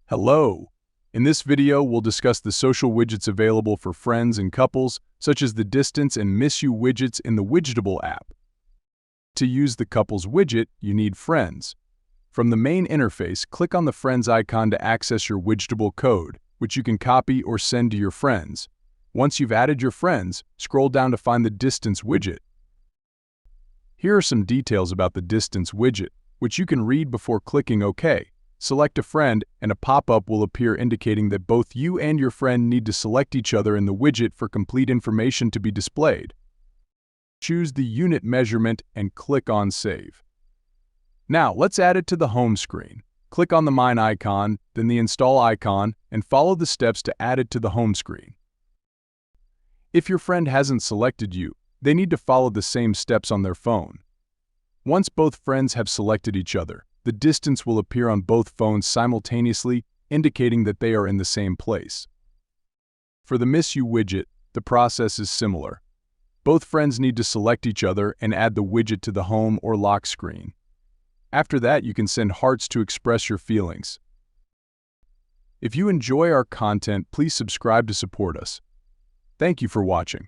Hello! In this video, we'll discuss the social widgets available for friends and couples, such as the distance and miss you widgets in the Widgetable app. To use the couples widget, you need friends. From the main interface, click on the friends icon to access your Widgetable code, which you can copy or send to your friends. Once you've added your friends, scroll down to find the distance widget. Here are some details about the distance widget, which you can read before clicking OK. Select a friend, and a pop-up will appear indicating that both you and your friend need to select each other in the widget for complete information to be displayed. Choose the unit measurement and click on Save. Now, let's add it to the home screen. Click on the Mine icon, then the Install icon, and follow the steps to add it to the home screen. If your friend hasn't selected you, they need to follow the same steps on their phone. Once both friends have selected each other, the distance will appear on both phones simultaneously, indicating that they are in the same place. For the Miss You widget, the process is similar. Both friends need to select each other and add the widget to the home or lock screen. After that, you can send hearts to express your feelings. If you enjoy our content, please subscribe to support us. Thank you for watching.